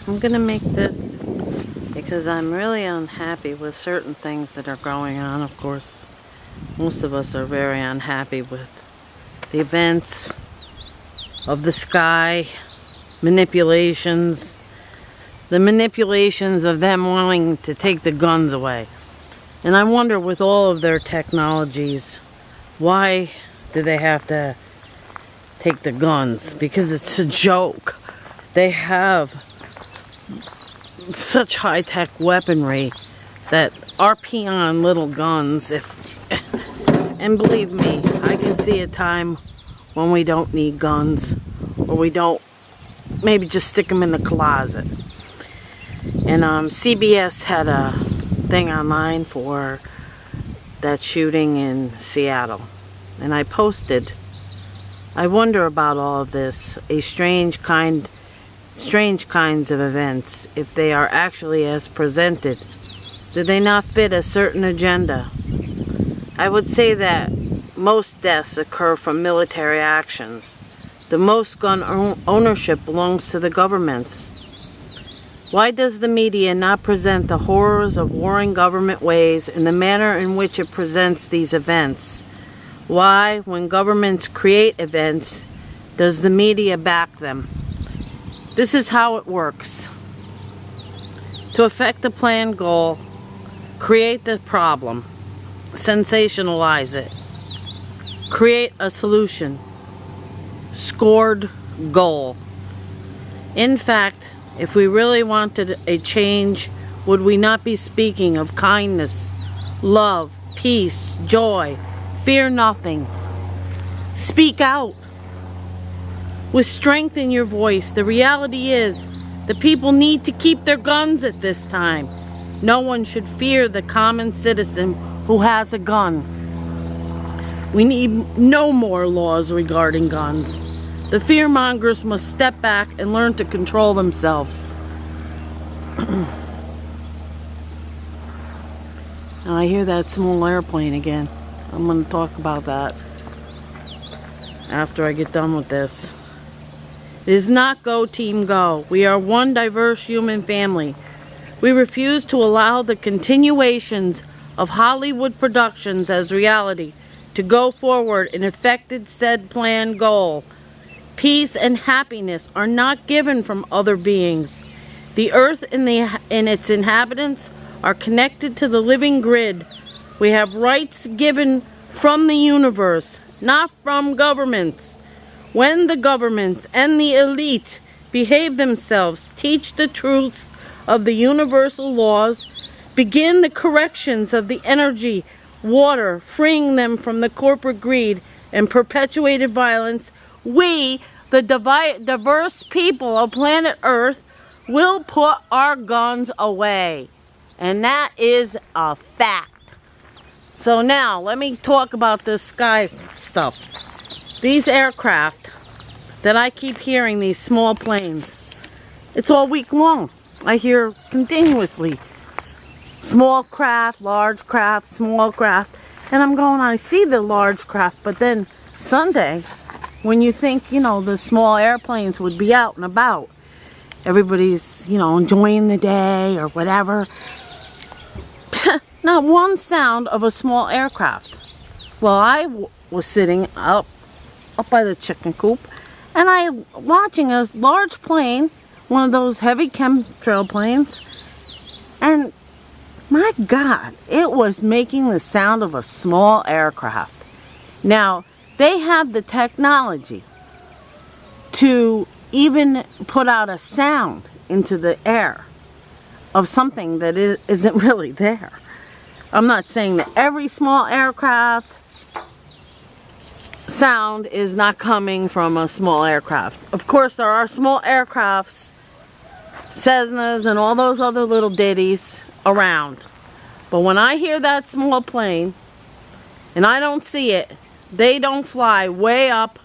I'm gonna make this because I'm really unhappy with certain things that are going on. Of course, most of us are very unhappy with the events of the sky, manipulations, the manipulations of them wanting to take the guns away. And I wonder, with all of their technologies, why do they have to take the guns? Because it's a joke. They have such high-tech weaponry that our peon little guns, and believe me, I can see a time when we don't need guns, or we don't, maybe just stick them in the closet. And CBS had a thing online for that shooting in Seattle, and I posted, I wonder about all of this, strange kinds of events, if they are actually as presented. Do they not fit a certain agenda? I would say that most deaths occur from military actions. The most gun ownership belongs to the governments. Why does the media not present the horrors of warring government ways in the manner in which it presents these events? Why, when governments create events, does the media back them? This is how it works. To affect the planned goal, create the problem, sensationalize it, create a solution, scored goal. In fact, if we really wanted a change, would we not be speaking of kindness, love, peace, joy, fear nothing? Speak out with strength in your voice. The reality is, the people need to keep their guns at this time. No one should fear the common citizen who has a gun. We need no more laws regarding guns. The fearmongers must step back and learn to control themselves. Now I hear that small airplane again. I'm going to talk about that after I get done with this. It is not go team go. We are one diverse human family. We refuse to allow the continuations of Hollywood productions as reality to go forward and affected said planned goal. Peace and happiness are not given from other beings. The earth and its inhabitants are connected to the living grid. We have rights given from the universe, not from governments. When the governments and the elite behave themselves, teach the truths of the universal laws, begin the corrections of the energy, water, freeing them from the corporate greed and perpetuated violence, we, the diverse people of planet Earth, will put our guns away. And that is a fact. So now, let me talk about this sky stuff. These aircraft that I keep hearing, these small planes, it's all week long. I hear continuously small craft, large craft, small craft. And I'm going, I see the large craft, but then Sunday, when you think, you know, the small airplanes would be out and about, everybody's, you know, enjoying the day or whatever, not one sound of a small aircraft. Well, I was sitting up by the chicken coop, and I watching a large plane, one of those heavy chemtrail planes, and my God, it was making the sound of a small aircraft. Now, they have the technology to even put out a sound into the air of something that isn't really there. I'm not saying that every small aircraft sound is not coming from a small aircraft. Of course, there are small aircrafts, Cessnas and all those other little ditties around. But when I hear that small plane, and I don't see it, they don't fly way up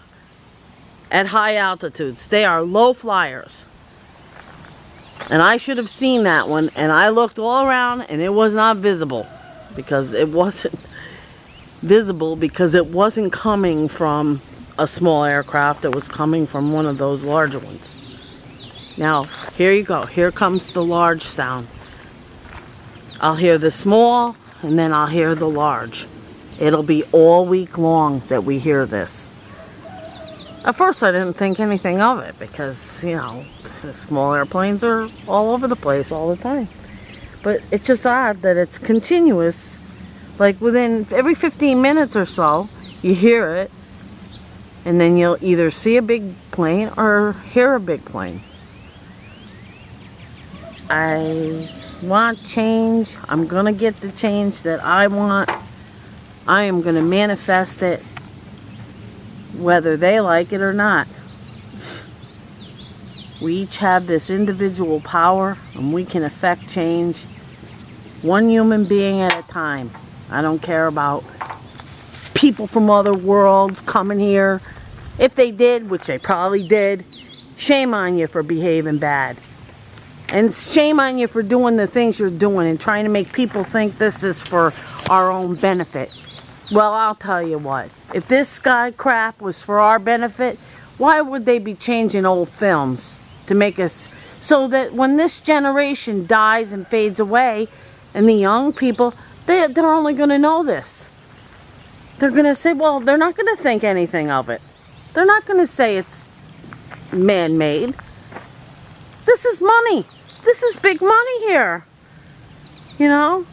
at high altitudes. They are low flyers. And I should have seen that one, and I looked all around and it was not visible, because it wasn't visible because it wasn't coming from a small aircraft. It was coming from one of those larger ones. Now, here you go. Here comes the large sound. I'll hear the small, and then I'll hear the large. It'll be all week long that we hear this. At first, I didn't think anything of it because, you know, small airplanes are all over the place all the time. But it's just odd that it's continuous. Like within every 15 minutes or so, you hear it, and then you'll either see a big plane or hear a big plane. I want change. I'm going to get the change that I want. I am going to manifest it, whether they like it or not. We each have this individual power, and we can affect change one human being at a time. I don't care about people from other worlds coming here. If they did, which they probably did, shame on you for behaving bad. And shame on you for doing the things you're doing and trying to make people think this is for our own benefit. Well, I'll tell you what. If this sky crap was for our benefit, why would they be changing old films to make us so that when this generation dies and fades away, and the young people, they're only going to know this. They're going to say, well, they're not going to think anything of it. They're not going to say it's man-made. This is money. This is big money here. You know?